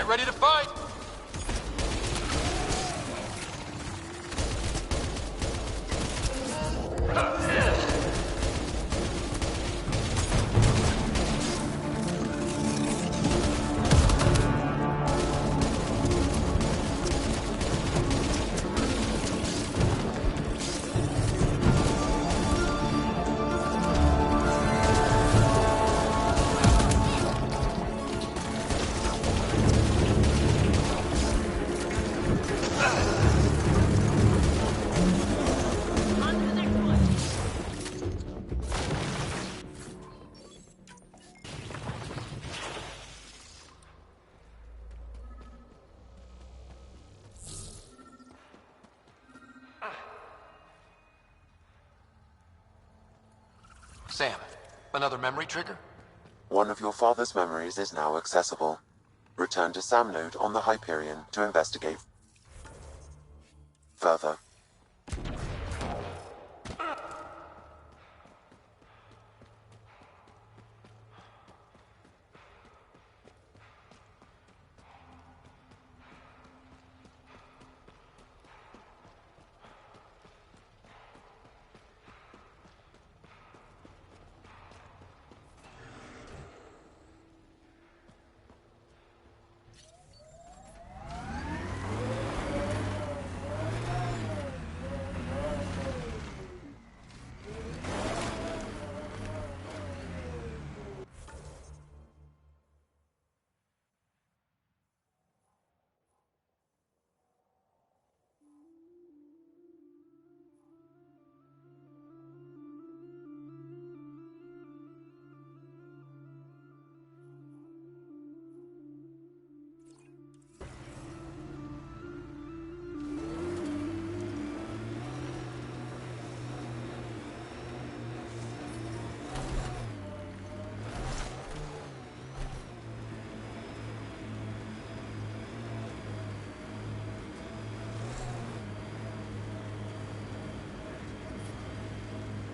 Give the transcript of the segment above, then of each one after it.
Get ready to fight! Sam, another memory trigger? One of your father's memories is now accessible. Return to Sam Node on the Hyperion to investigate further.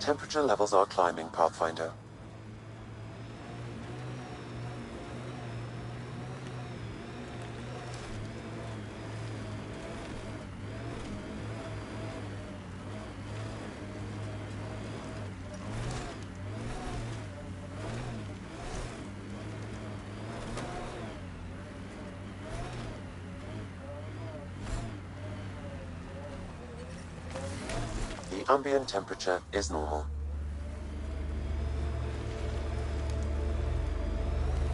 Temperature levels are climbing, Pathfinder. The ambient temperature is normal.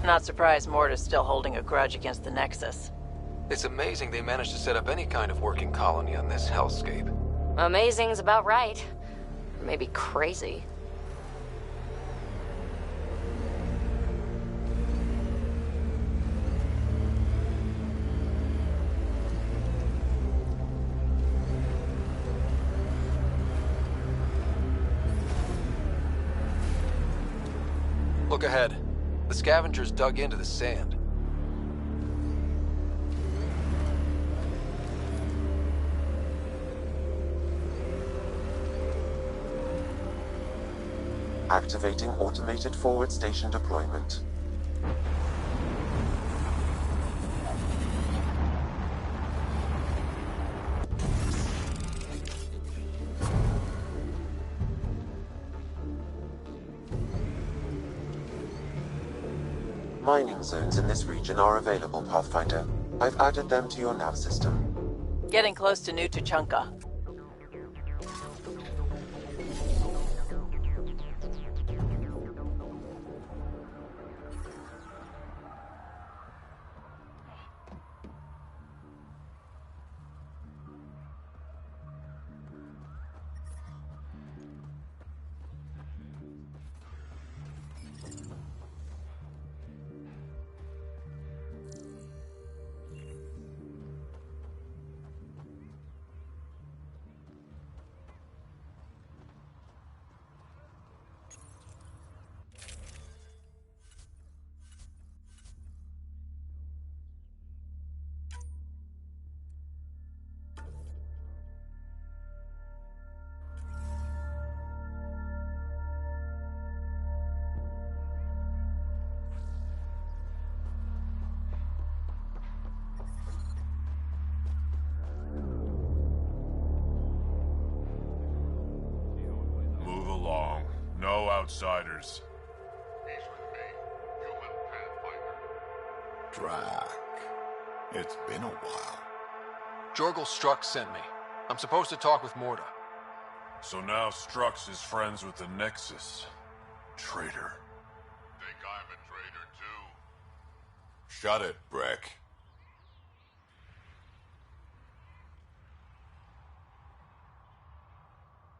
Not surprised Mort is still holding a grudge against the Nexus. It's amazing they managed to set up any kind of working colony on this hellscape. Amazing's about right. Maybe crazy. Look ahead. The scavengers dug into the sand. Activating automated forward station deployment. Mining zones in this region are available, Pathfinder. I've added them to your nav system. Getting close to New Tuchanka. belong. No outsiders. He's with me, human Pathfinder. Drac. It's been a while. Jorgel Strux sent me. I'm supposed to talk with Morta. So now Strux is friends with the Nexus. Traitor. Think I'm a traitor too. Shut it, Breck.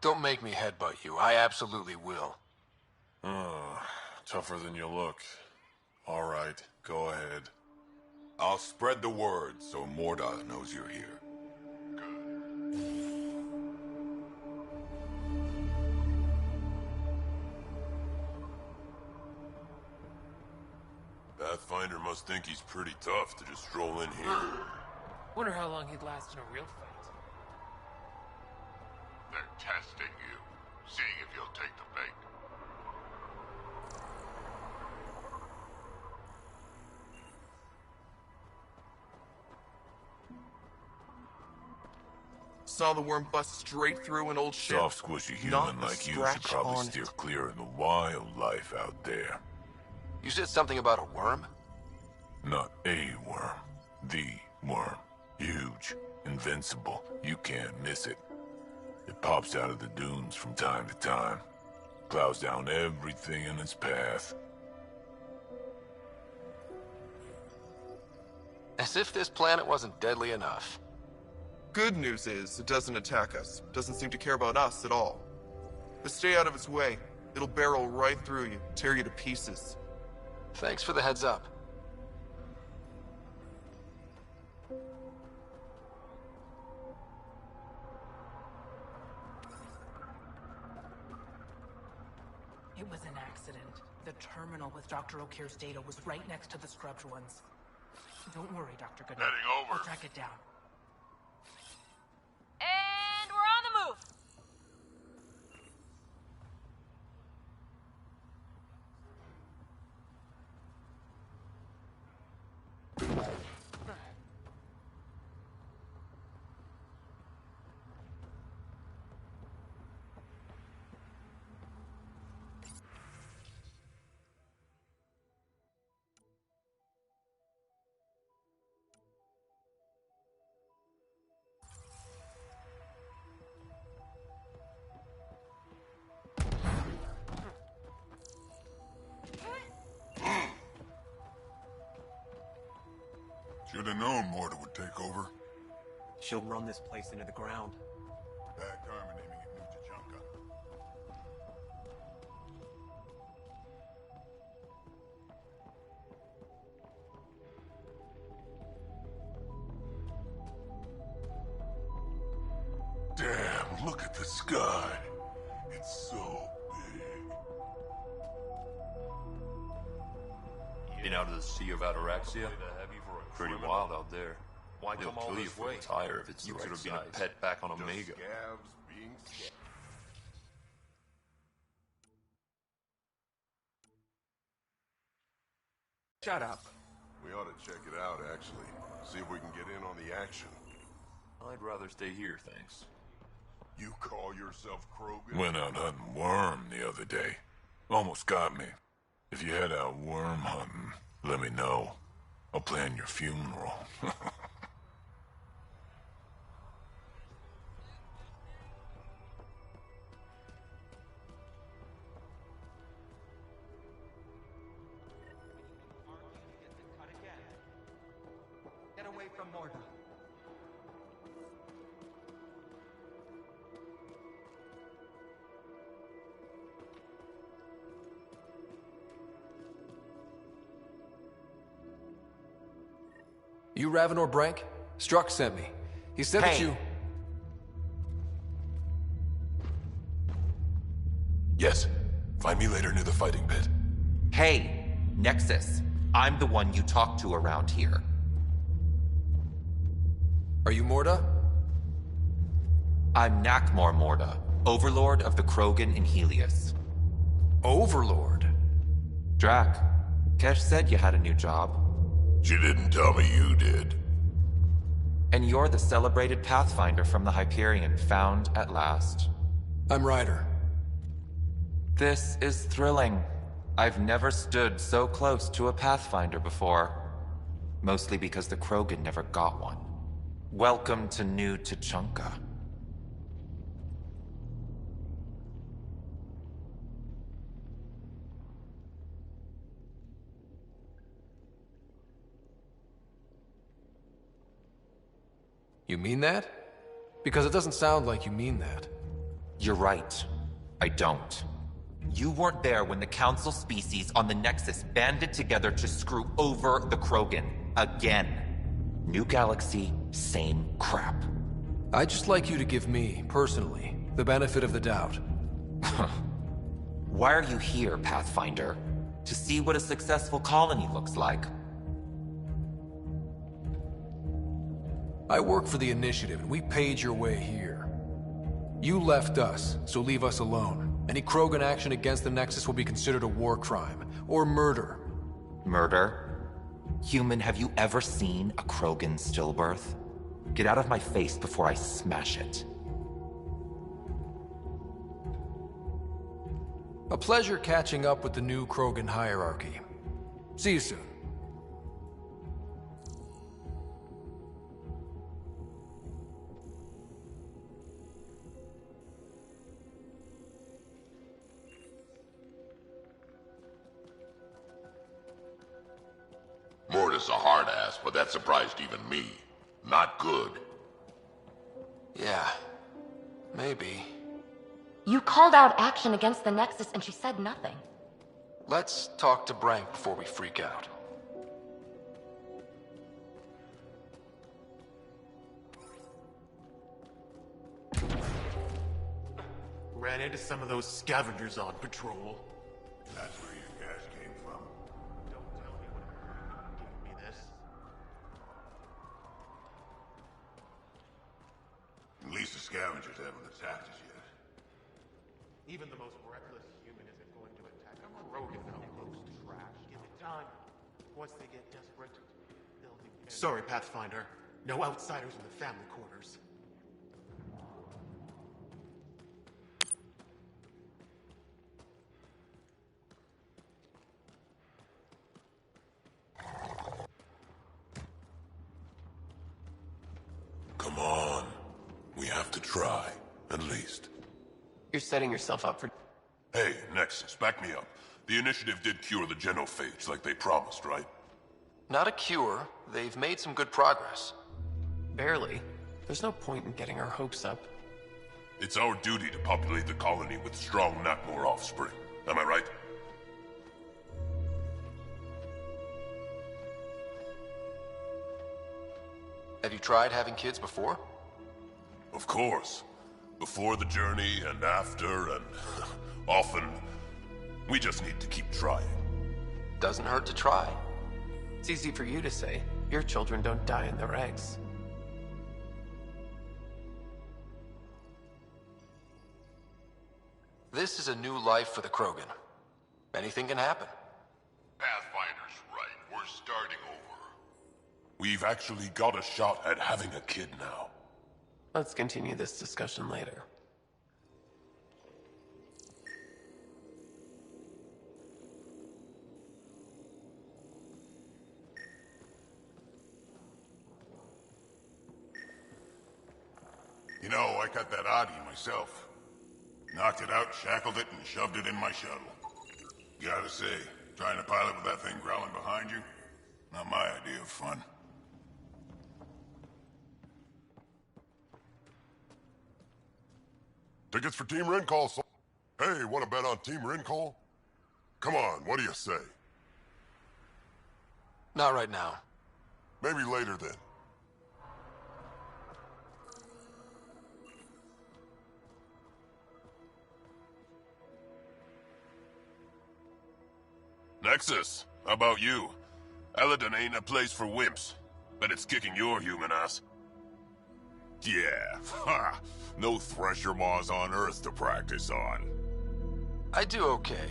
Don't make me headbutt you. I absolutely will. Tougher than you look. All right, go ahead. I'll spread the word so Morda knows you're here. Pathfinder must think he's pretty tough to just stroll in here. Wonder how long he'd last in a real fight. They're testing you, seeing if you'll take the bait. Saw the worm bust straight through an old ship. Soft, squishy Not human a like you should scratch probably on steer it. clear of the wildlife out there. You said something about a worm? Not a worm. The worm. Huge. Invincible. You can't miss it. It pops out of the dunes from time to time. Plows down everything in its path. As if this planet wasn't deadly enough. Good news is, it doesn't attack us. Doesn't seem to care about us at all. But stay out of its way. It'll barrel right through you, tear you to pieces. Thanks for the heads up. It was an accident. The terminal with Dr. O'Keefe's data was right next to the scrubbed ones. Don't worry, Dr. Goodman. Heading over. I'll track it down. And we're on the move. Should have known Morta would take over. She'll run this place into the ground. Bad karma naming it New Tachanka. Damn, look at the sky. It's so big. Been out of the Sea of Ataraxia? Pretty wild out there. Why They'll come all kill you this for way? a tire if it's the You right could have been size. a pet back on Omega. Scavs being scavs. Shut up. We ought to check it out, actually. See if we can get in on the action. I'd rather stay here, thanks. You call yourself Krogan? Went out hunting worm the other day. Almost got me. If you head out worm hunting, let me know. I'll plan your funeral. Get away from Morda. You Ravenor Brank? Strux sent me. He said that Hey. you... Yes. Find me later near the fighting pit. Hey, Nexus. I'm the one you talk to around here. Are you Morta? I'm Nakmor Morda, Overlord of the Krogan in Helios. Overlord? Drac, Kesh said you had a new job. She didn't tell me you did. And you're the celebrated Pathfinder from the Hyperion, found at last. I'm Ryder. This is thrilling. I've never stood so close to a Pathfinder before. Mostly because the Krogan never got one. Welcome to New Tuchanka. You mean that? Because it doesn't sound like you mean that. You're right. I don't. You weren't there when the Council species on the Nexus banded together to screw over the Krogan. Again. New galaxy, same crap. I'd just like you to give me, personally, the benefit of the doubt. Why are you here, Pathfinder? To see what a successful colony looks like. I work for the Initiative, and we paid your way here. You left us, so leave us alone. Any Krogan action against the Nexus will be considered a war crime, or murder. Murder? Human, have you ever seen a Krogan stillbirth? Get out of my face before I smash it. A pleasure catching up with the new Krogan hierarchy. See you soon. Mortis a hard ass, but that surprised even me. Not good. Yeah, maybe. You called out action against the Nexus and she said nothing. Let's talk to Brank before we freak out. Ran into some of those scavengers on patrol. That's where your gas came from. Don't tell me what gave me this. At least the scavengers haven't attacked us yet. Even the most reckless human isn't going to attack a Krogan outpost. Trash. Give it time. Once they get desperate, they'll do. Sorry, Pathfinder. No outsiders in the family quarters. Come on. We have to try, at least. You're setting yourself up for... Hey, Nexus, back me up. The Initiative did cure the genophage like they promised, right? Not a cure. They've made some good progress. Barely. There's no point in getting our hopes up. It's our duty to populate the colony with strong, not more offspring. Am I right? Have you tried having kids before? Of course. Before the journey and after and often. We just need to keep trying. Doesn't hurt to try. It's easy for you to say. Your children don't die in their eggs. This is a new life for the Krogan. Anything can happen. Pathfinder's right. We're starting over. We've actually got a shot at having a kid now. Let's continue this discussion later. You know, I cut that Audi myself. Knocked it out, shackled it, and shoved it in my shuttle. Gotta say, trying to pilot with that thing growling behind you, not my idea of fun. Tickets for Team Rin Call. Hey, wanna bet on Team Rin Call? Come on, what do you say? Not right now. Maybe later then. Nexus, how about you? Eladon ain't a place for wimps, but it's kicking your human ass. Yeah, ha! No thresher maws on Earth to practice on. I do okay.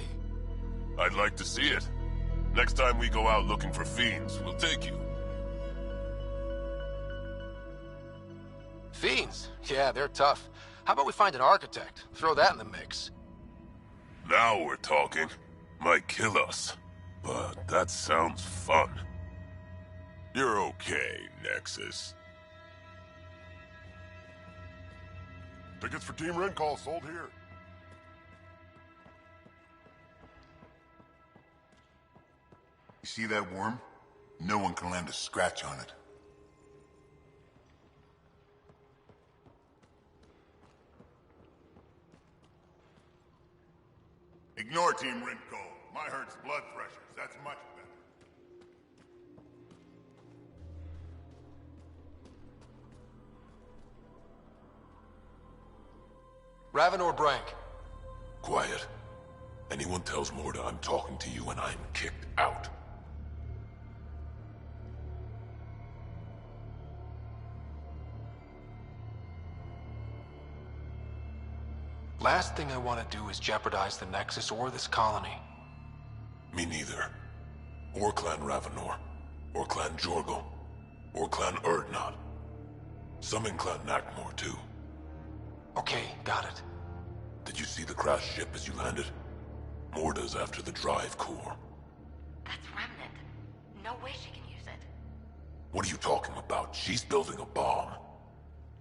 I'd like to see it. Next time we go out looking for fiends, we'll take you. Fiends? Yeah, they're tough. How about we find an architect? Throw that in the mix. Now we're talking. Might kill us, but that sounds fun. You're okay, Nexus. Tickets for Team Ren Call sold here. You see that worm? No one can land a scratch on it. Ignore Team Rinko. My hurt's blood pressures. That's much better. Ravenor Brank. Quiet. Anyone tells Morda I'm talking to you and I'm kicked out. Last thing I want to do is jeopardize the Nexus or this colony. Me neither. Or Clan Ravenor. Or Clan Jorgal. Or Clan Erdnot. Some in Clan Nakmor, too. Okay, got it. Did you see the crashed ship as you landed? Morda's after the drive core. That's Remnant. No way she can use it. What are you talking about? She's building a bomb.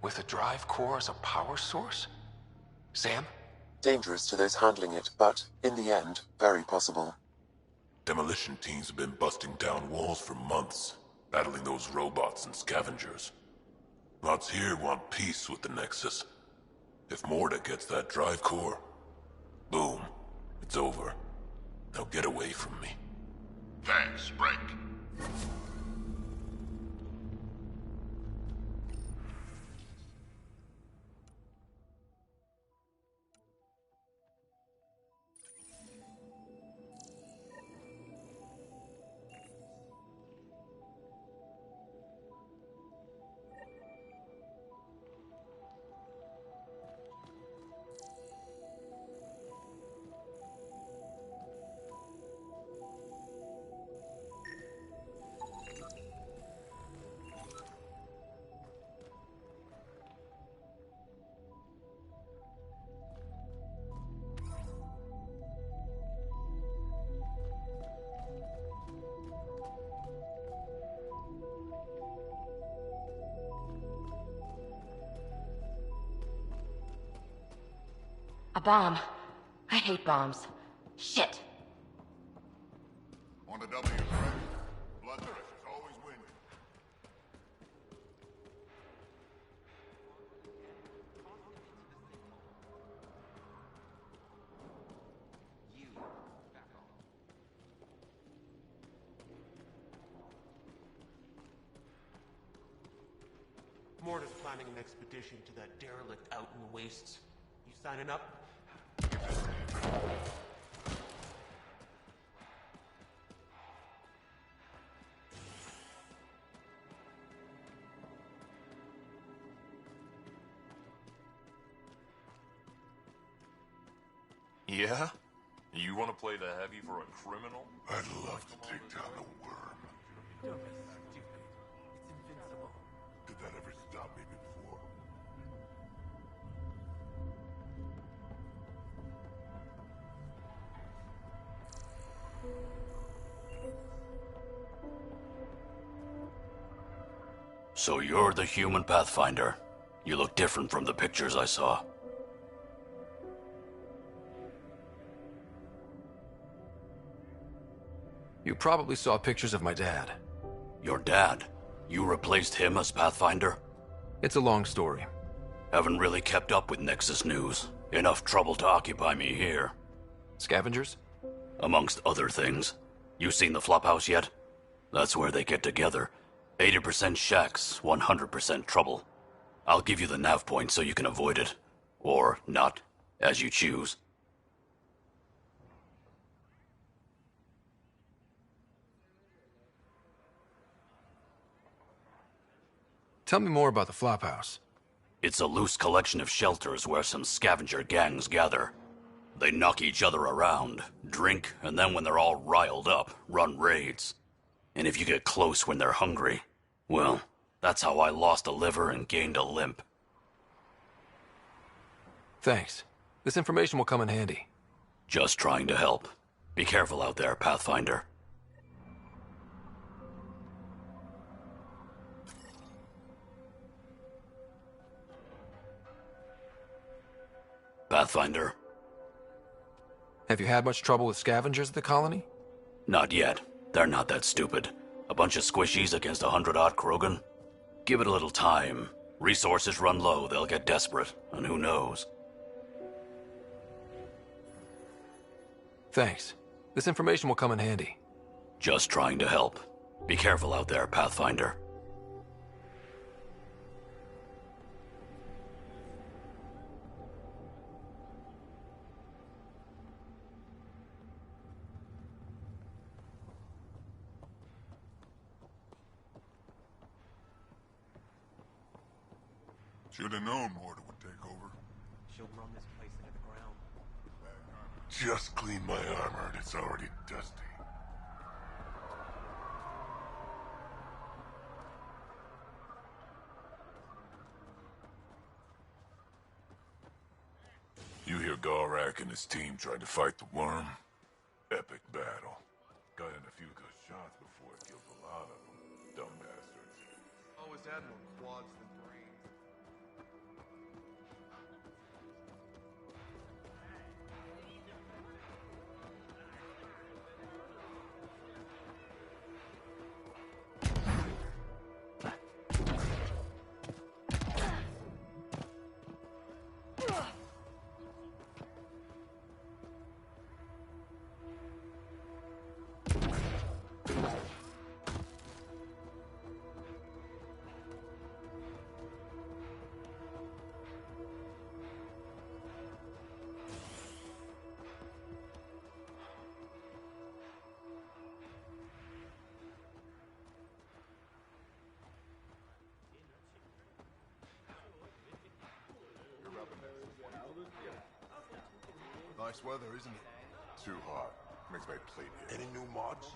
With a drive core as a power source? Sam? Dangerous to those handling it, but, in the end, very possible. Demolition teams have been busting down walls for months, battling those robots and scavengers. Lots here want peace with the Nexus. If Morda gets that drive core, boom, it's over. Now get away from me. Thanks, break. A bomb. I hate bombs. Shit. On the W, right? Blood pressure's always winning. Morta's planning an expedition to that derelict out in the wastes. You signing up? Yeah? You want to play the heavy for a criminal? I'd love to take down a worm. Don't be stupid. It's invincible. Did that ever stop me before? So you're the human Pathfinder. You look different from the pictures I saw. You probably saw pictures of my dad. Your dad? You replaced him as Pathfinder? It's a long story. Haven't really kept up with Nexus news. Enough trouble to occupy me here. Scavengers? Amongst other things. You seen the Flophouse yet? That's where they get together. 80% shacks, 100% trouble. I'll give you the nav point so you can avoid it. Or not, as you choose. Tell me more about the Flophouse. It's a loose collection of shelters where some scavenger gangs gather. They knock each other around, drink, and then when they're all riled up, run raids. And if you get close when they're hungry, well, that's how I lost a liver and gained a limp. Thanks. This information will come in handy. Just trying to help. Be careful out there, Pathfinder. Pathfinder. Have you had much trouble with scavengers at the colony? Not yet. They're not that stupid. A bunch of squishies against 100-odd Krogan? Give it a little time. Resources run low, they'll get desperate, and who knows? Thanks. This information will come in handy. Just trying to help. Be careful out there, Pathfinder. Should have known Morta would take over. She'll run this place into the ground. Just cleaned my armor and it's already dusty. You hear Gorak and his team tried to fight the worm? Epic battle. Got in a few good shots before it killed a lot of them. Dumb bastards. Always add more quads than brains. Nice weather, isn't it? Too hot. Makes my plate hit. Any new mods?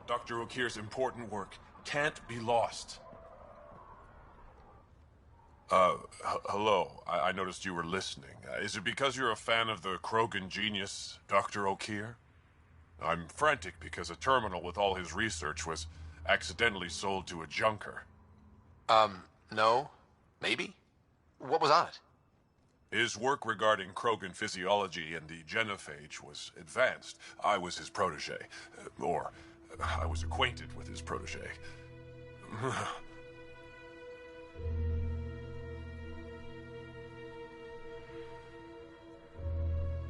Dr. Okir's important work can't be lost. Hello. I noticed you were listening. Is it because you're a fan of the Krogan genius, Dr. Okir? I'm frantic because a terminal with all his research was accidentally sold to a junker. No. Maybe? What was on it? His work regarding Krogan physiology and the genophage was advanced. I was his protege. Or, I was acquainted with his protege.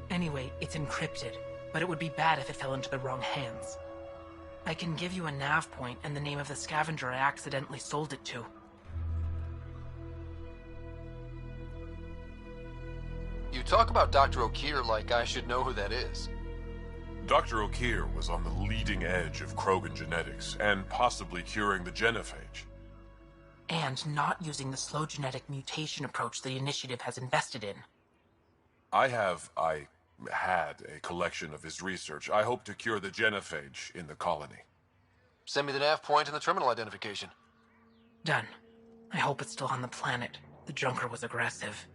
Anyway, it's encrypted, but it would be bad if it fell into the wrong hands. I can give you a nav point and the name of the scavenger I accidentally sold it to. You talk about Dr. Okir like I should know who that is. Dr. Okir was on the leading edge of Krogan genetics, and possibly curing the genophage. And not using the slow genetic mutation approach the Initiative has invested in. I had a collection of his research. I hope to cure the genophage in the colony. Send me the nav point and the terminal identification. Done. I hope it's still on the planet. The Junker was aggressive.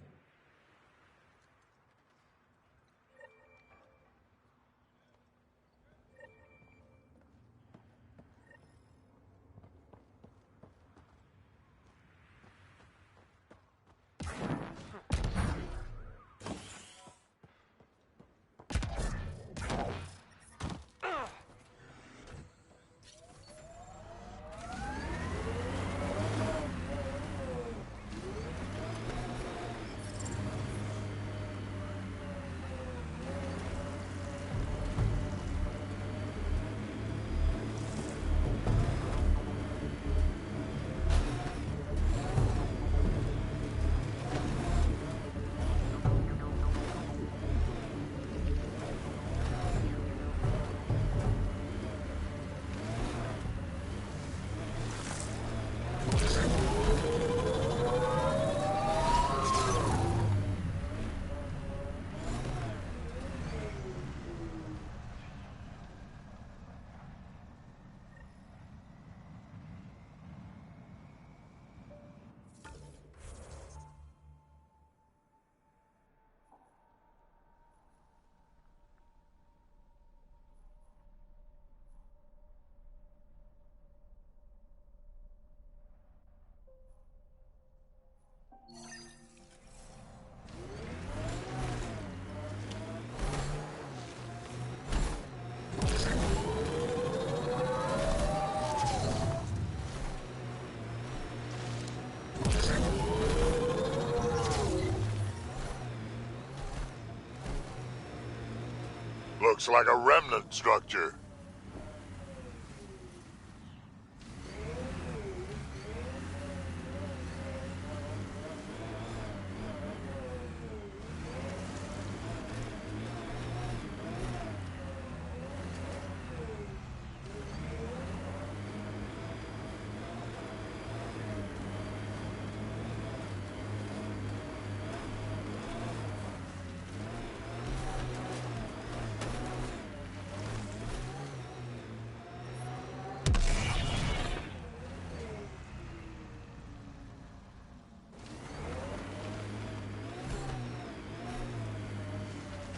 Looks like a remnant structure.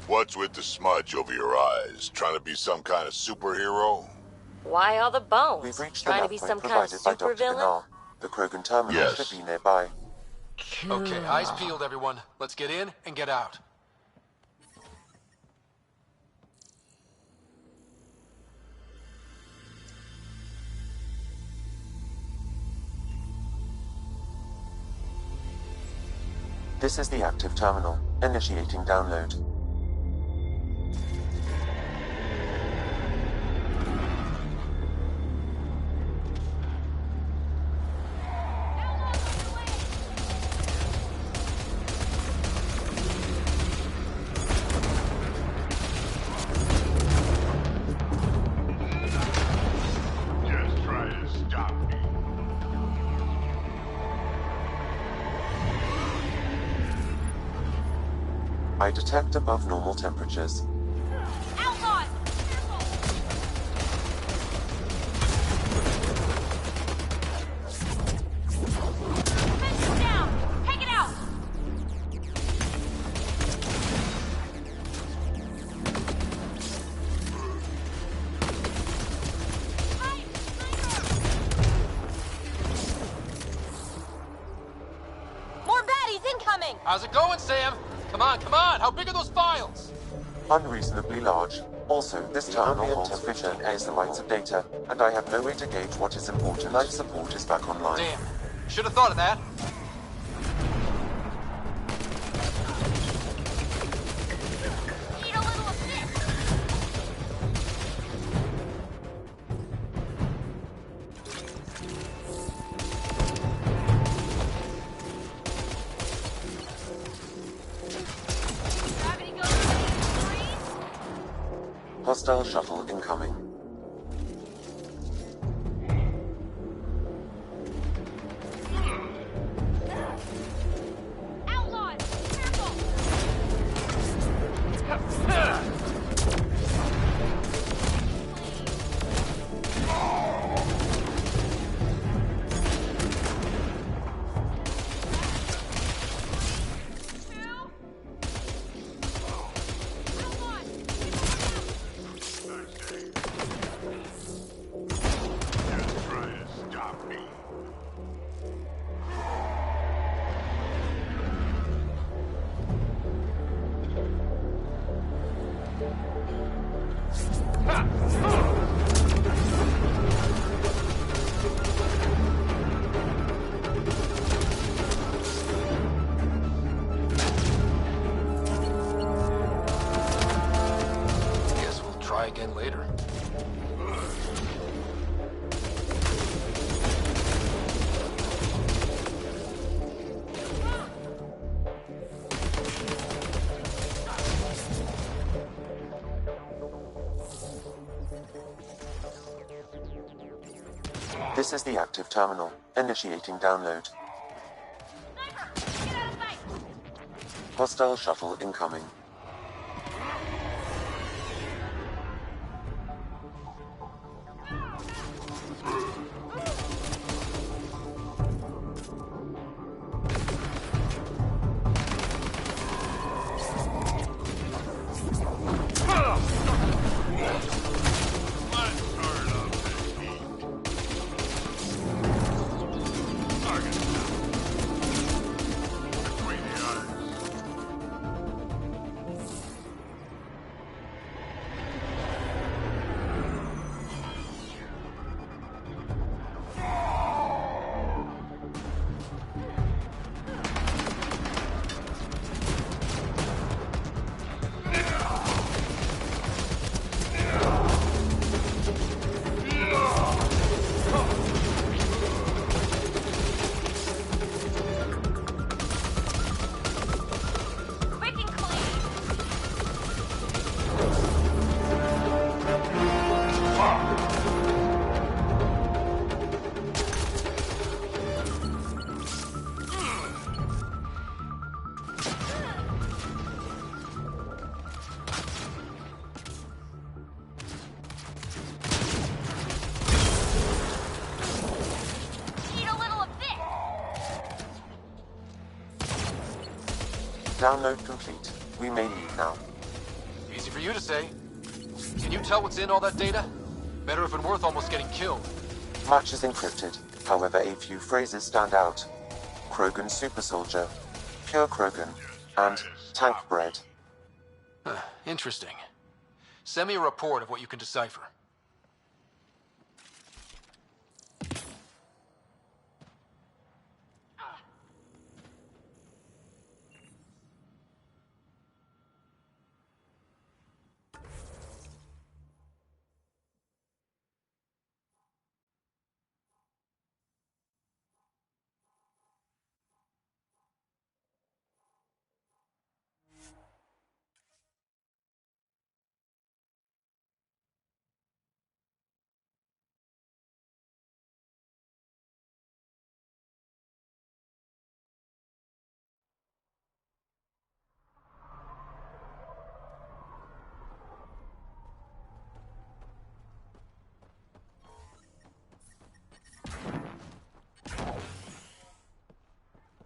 What's with the smudge over your eyes? Trying to be some kind of superhero? Why all the bones? We've reached Trying the to be map some point kind of provided by Dr. supervillain? Bernal. The Krogan terminal Yes. should be nearby. Okay, eyes peeled, everyone. Let's get in and get out. This is the active terminal. Initiating download. Just try to stop me. I detect above normal temperatures. Outlaws! Fence down! Take it out! More baddies incoming! How's it going, Sam? Come on, come on! How big are those files? Unreasonably large. Also, this terminal holds 15 exabytes of data, and I have no way to gauge what is important. Life support is back online. Damn. Should have thought of that. Need a little assist! Gravity goes to freeze! Hostile shuttle incoming. Outlaws! Careful! Just try to stop me. Guess we'll try again later. This is the active terminal. Initiating download. Sniper! Get out of sight! Hostile shuttle incoming. Download complete. We may leave now. Easy for you to say. Can you tell what's in all that data? Better if it's worth almost getting killed. Much is encrypted. However, a few phrases stand out. Krogan super soldier, pure Krogan, and tank bread. Interesting. Send me a report of what you can decipher.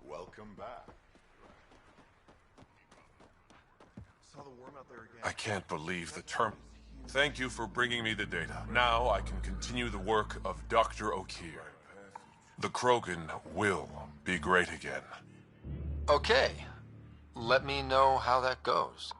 Welcome back. I can't believe the term. Thank you for bringing me the data. Now I can continue the work of Dr. O'Keefe. The Krogan will be great again. Okay. Let me know how that goes.